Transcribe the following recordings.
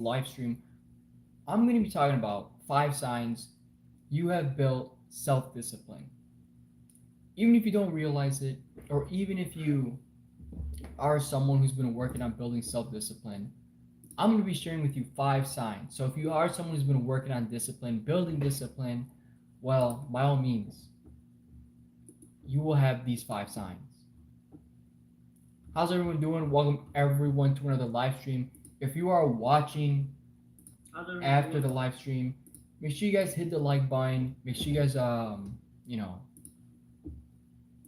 live stream, I'm going to be talking about 5 signs you have built self discipline. Even if you don't realize it, or even if you are someone who's been working on building self discipline, I'm going to be sharing with you 5 signs. So if you are someone who's been working on discipline, building discipline, well, by all means, you will have these 5 signs. How's everyone doing? Welcome everyone to another live stream. If you are watching after the live stream, make sure you guys hit the like button. Make sure you guys you know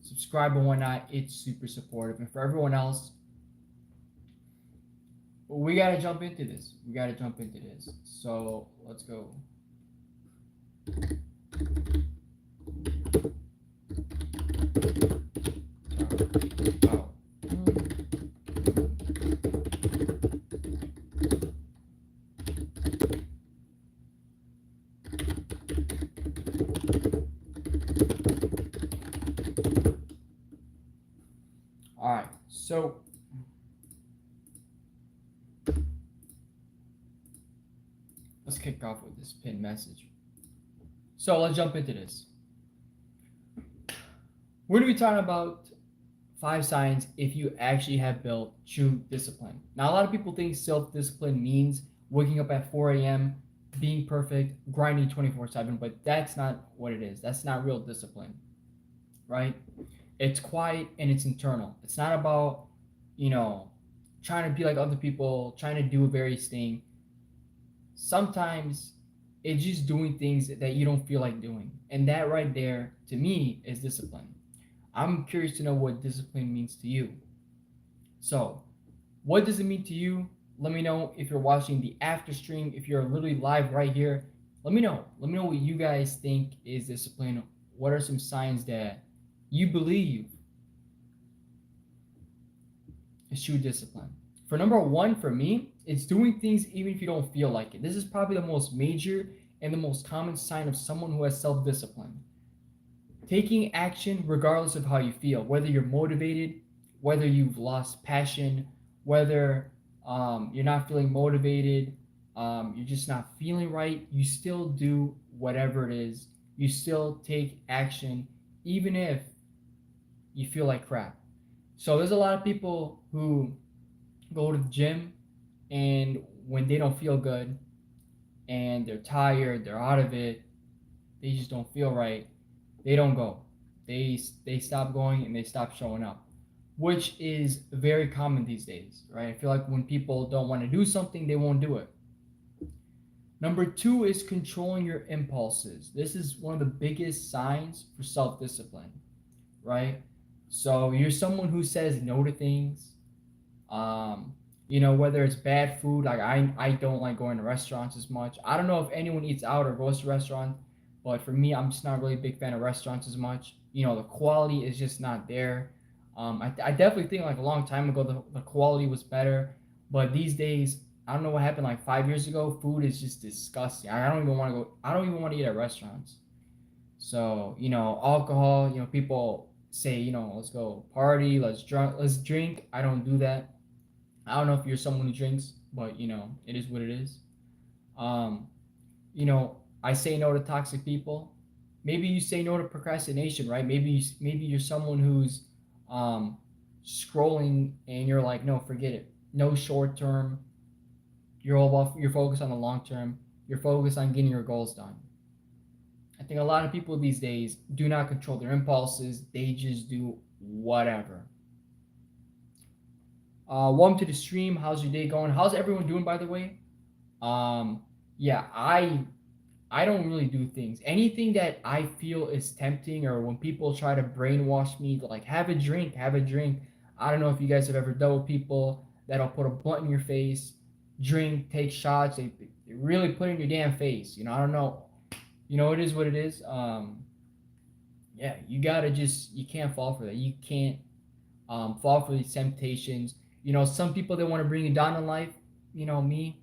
subscribe and whatnot. It's super supportive. And for everyone else, we gotta jump into this. We gotta jump into this. So let's go. Wow. All right. So let's kick off with this pinned message. So let's jump into this. We're gonna be talking about 5 signs if you actually have built true discipline. Now, a lot of people think self discipline means waking up at 4 a.m., being perfect, grinding 24/7, but that's not what it is. That's not real discipline, right? It's quiet and it's internal. It's not about, you know, trying to be like other people, trying to do various things. Sometimes it's just doing things that you don't feel like doing. And that right there, to me, is discipline. I'm curious to know what discipline means to you. So, what does it mean to you? Let me know if you're watching the after stream, if you're literally live right here. Let me know. Let me know what you guys think is discipline. What are some signs that you believe is true discipline? For number one, for me, it's doing things even if you don't feel like it. This is probably the most major and the most common sign of someone who has self discipline. Taking action regardless of how you feel, whether you're motivated, whether you've lost passion, whether you're not feeling motivated, you're just not feeling right, you still do whatever it is. You still take action, even if you feel like crap. So there's a lot of people who go to the gym and when they don't feel good and they're tired, they're out of it, they just don't feel right, they don't go. They stop going and they stop showing up, which is very common these days, right? I feel like when people don't want to do something, they won't do it. Number two is controlling your impulses. This is one of the biggest signs for self discipline, right? So you're someone who says no to things. Whether it's bad food, like I don't like going to restaurants as much. I don't know if anyone eats out or goes to restaurants, but for me, I'm just not really a big fan of restaurants as much. The quality is just not there. I definitely think like a long time ago the quality was better, but these days I don't know what happened like 5 years ago. Food is just disgusting. I don't even want to go. I don't even want to eat at restaurants. So alcohol. People say let's go party, let's drink. I don't do that. I don't know if you're someone who drinks, but it is what it is. Um, I say no to toxic people. Maybe you say no to procrastination, right? Maybe you're someone who's um, scrolling and you're like, no, forget it. No short term. You're focused on the long term. You're focused on getting your goals done. I think a lot of people these days do not control their impulses. They just do whatever. Welcome to the stream. How's your day going? How's everyone doing, by the way? Um, yeah, I don't really do things. Anything that I feel is tempting, or when people try to brainwash me, like have a drink, have a drink. I don't know if you guys have ever dealt with people that'll put a blunt in your face, drink, take shots. They really put it in your damn face. I don't know. It is what it is. Yeah, you can't fall for that. You can't fall for these temptations. Some people that want to bring you down in life. Me,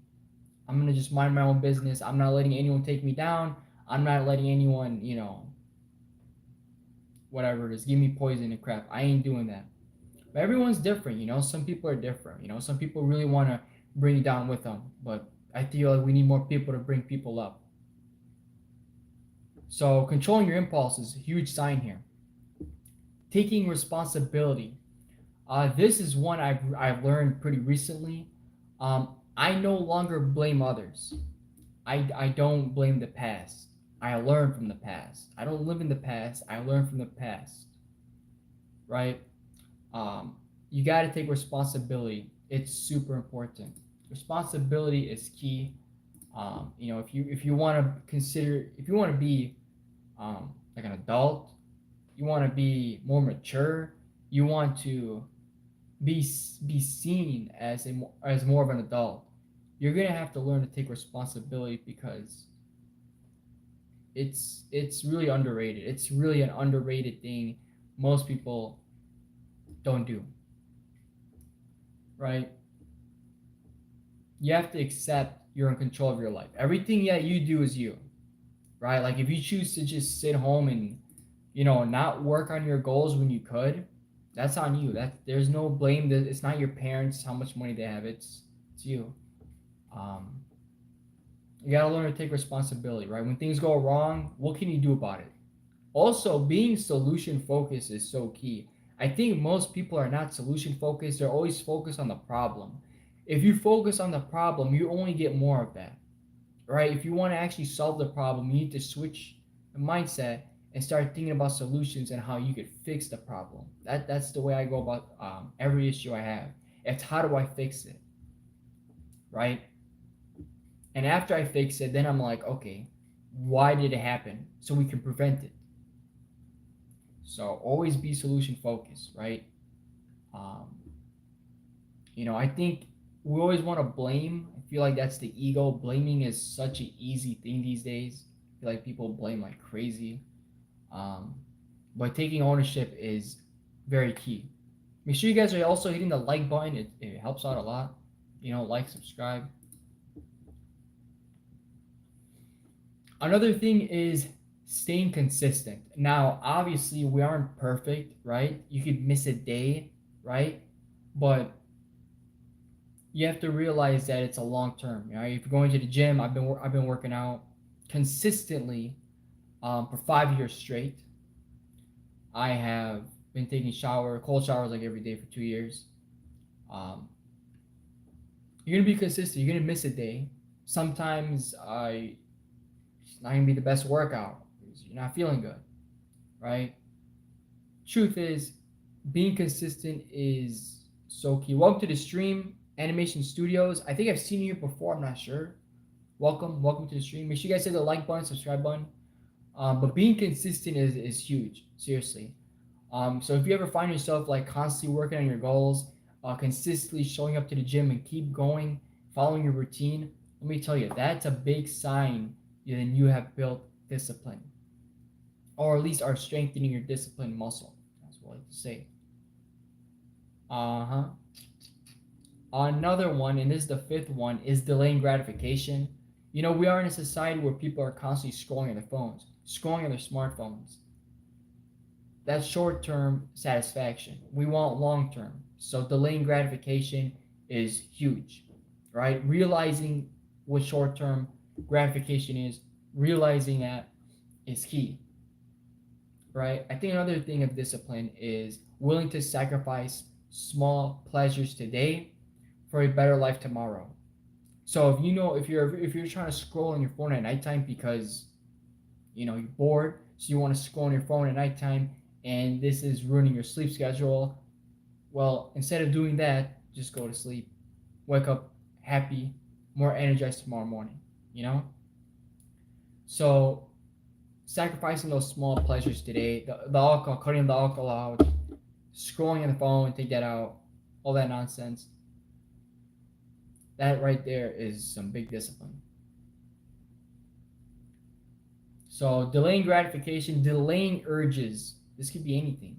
I'm gonna just mind my own business. I'm not letting anyone take me down. I'm not letting anyone, whatever it is, give me poison and crap. I ain't doing that. But everyone's different. Some people are different. Some people really want to bring you down with them. But I feel like we need more people to bring people up. So controlling your impulse is a huge sign here. Taking responsibility. This is one I've learned pretty recently. I no longer blame others. I don't blame the past. I learn from the past. I don't live in the past. I learn from the past. Right? Um, you got to take responsibility. It's super important. Responsibility is key. If you want to consider, if you want to be like an adult, you want to be more mature, you want to be seen as as more of an adult, you're gonna have to learn to take responsibility because it's really underrated. It's really an underrated thing most people don't do, right? You have to accept you're in control of your life. Everything that you do is you, right? Like if you choose to just sit home and not work on your goals when you could, that's on you. That there's no blame. That it's not your parents how much money they have. It's you. Um, you gotta learn to take responsibility, right? When things go wrong, what can you do about it? Also, being solution focused is so key. I think most people are not solution focused. They're always focused on the problem. If you focus on the problem, you only get more of that, right? If you want to actually solve the problem, you need to switch the mindset and start thinking about solutions and how you could fix the problem. That's the way I go about every issue I have. It's how do I fix it, right? And after I fix it, then I'm like, okay, why did it happen? So we can prevent it. So always be solution focused, right? Um, I think we always want to blame. I feel like that's the ego. Blaming is such an easy thing these days. I feel like people blame like crazy. Um, but taking ownership is very key. Make sure you guys are also hitting the like button. It helps out a lot. Like, subscribe. Another thing is staying consistent. Now, obviously, we aren't perfect, right? You could miss a day, right? But you have to realize that it's a long term. Right? If you're going to the gym, I've been working out consistently for 5 years straight. I have been taking cold showers like every day for 2 years. Um, you're gonna be consistent. You're gonna miss a day. Sometimes it's not gonna be the best workout because you're not feeling good, right? Truth is, being consistent is so key. Welcome to the stream, Animation Studios. I think I've seen you before. I'm not sure. Welcome to the stream. Make sure you guys hit the like button, subscribe button. But being consistent is huge. Seriously. So if you ever find yourself like constantly working on your goals, consistently showing up to the gym and keep going, following your routine, let me tell you, that's a big sign that you have built discipline, or at least are strengthening your discipline muscle. That's what I like to say. Uh huh. Another one, and this is the fifth one, is delaying gratification. We are in a society where people are constantly scrolling on their phones, scrolling on their smartphones. That's short term satisfaction. We want long term. So delaying gratification is huge, right? Realizing what short term gratification is, realizing that is key, right? I think another thing of discipline is willing to sacrifice small pleasures today for a better life tomorrow. So if you're trying to scroll on your phone at nighttime because you're bored, so you want to scroll on your phone at nighttime, and this is ruining your sleep schedule. Well, instead of doing that, just go to sleep. Wake up happy, more energized tomorrow morning, you know? So, sacrificing those small pleasures today, the alcohol, cutting the alcohol out, scrolling on the phone, take that out, all that nonsense. That right there is some big discipline. So, delaying gratification, delaying urges. This could be anything.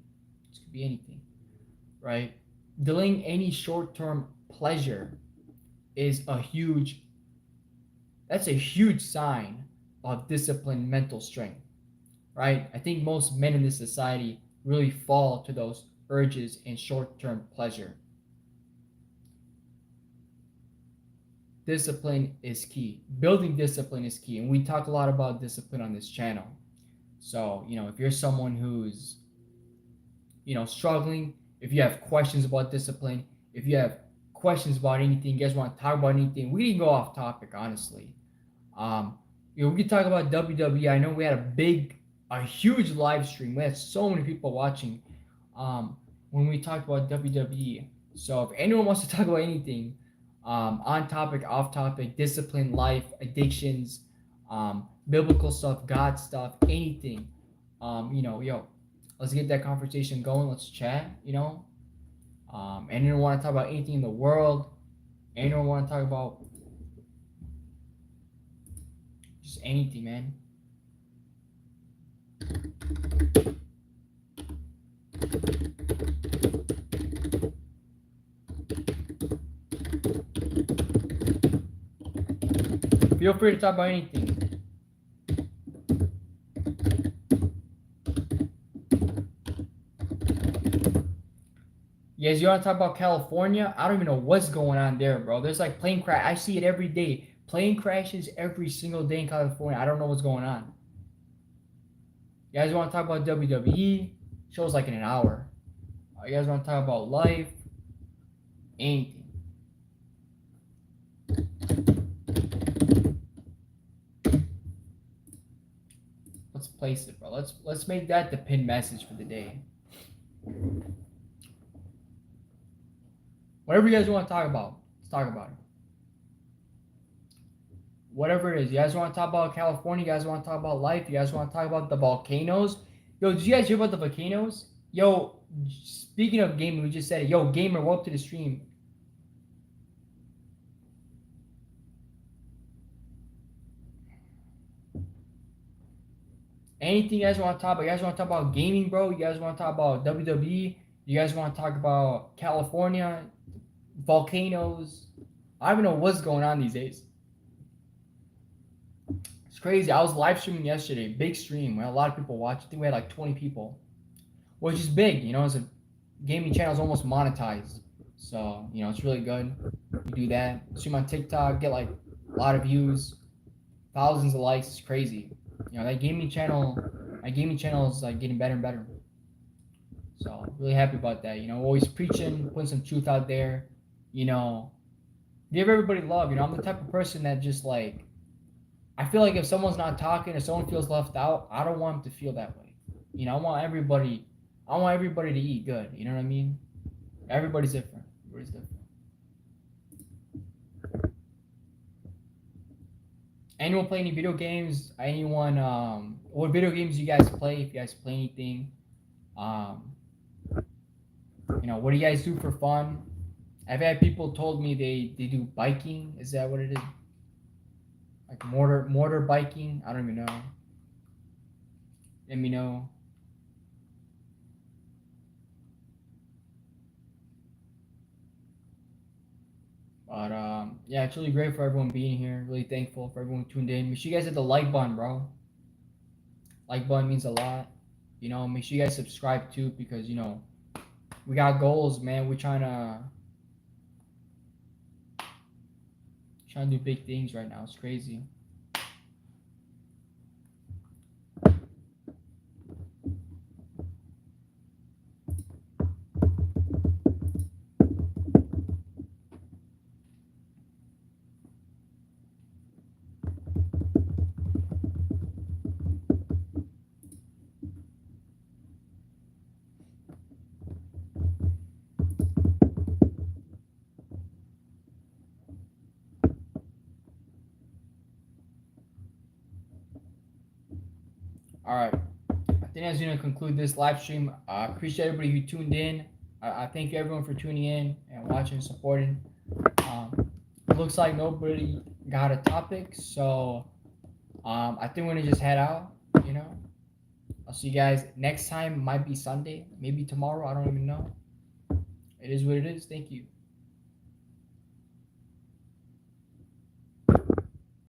This could be anything, right? Delaying any short-term pleasure is that's a huge sign of disciplined mental strength, right? I think most men in this society really fall to those urges and short-term pleasure. discipline is key. Building discipline is key. And we talk a lot about discipline on this channel. So, if you're someone who's, struggling, if you have questions about discipline, if you have questions about anything, you guys want to talk about anything, we can go off topic, honestly. We could talk about WWE. I know we had a huge live stream. We had so many people watching when we talked about WWE. So if anyone wants to talk about anything, on topic, off topic, discipline, life, addictions, biblical stuff, God stuff, anything, let's get that conversation going. Let's chat. Anyone want to talk about anything in the world? Anyone want to talk about just anything, man? Feel free to talk about anything. Yes, you want to talk about California? I don't even know what's going on there, bro. There's like plane crash. I see it every day. Plane crashes every single day in California. I don't know what's going on. You guys want to talk about WWE? Show's like in an hour. You guys want to talk about life? Anything. Let's place it, bro. Let's make that the pinned message for the day. Whatever you guys want to talk about, let's talk about it. Whatever it is. You guys want to talk about California? You guys want to talk about life? You guys want to talk about the volcanoes? Yo, did you guys hear about the volcanoes? Yo, speaking of gaming, we just said it. Yo, gamer, welcome to the stream. Anything you guys want to talk about? You guys want to talk about gaming, bro? You guys want to talk about WWE? You guys want to talk about California? Volcanoes? I don't even know what's going on these days. It's crazy. I was live streaming yesterday. Big stream. We had a lot of people watching. I think we had like 20 people. Which is big. It's a gaming channel. Is almost monetized. So, it's really good. You do that. Stream on TikTok. Get like a lot of views. Thousands of likes. It's crazy. That gaming channel, my gaming channel is like getting better and better. So really happy about that. Always preaching, putting some truth out there. Give everybody love. I'm the type of person that just like, I feel like if someone's not talking or someone feels left out, I don't want them to feel that way. I want everybody to eat good. You know what I mean? Everybody's different. Everybody's different. Anyone play any video games? Anyone, what video games you guys play? If you guys play anything, what do you guys do for fun? I've had people told me they do biking. Is that what it is? Like motor biking? I don't even know. Let me know. But yeah, it's really great for everyone being here. Really thankful for everyone who tuned in. Make sure you guys hit the like button, bro. Like button means a lot. Make sure you guys subscribe too, because we got goals, man. We're trying to do big things right now. It's crazy. All right. I think that's going to conclude this live stream. I appreciate everybody who tuned in. I thank you everyone for tuning in and watching and supporting. It looks like nobody got a topic, so I think we're going to just head out, I'll see you guys next time. Might be Sunday, maybe tomorrow. I don't even know. It is what it is. Thank you.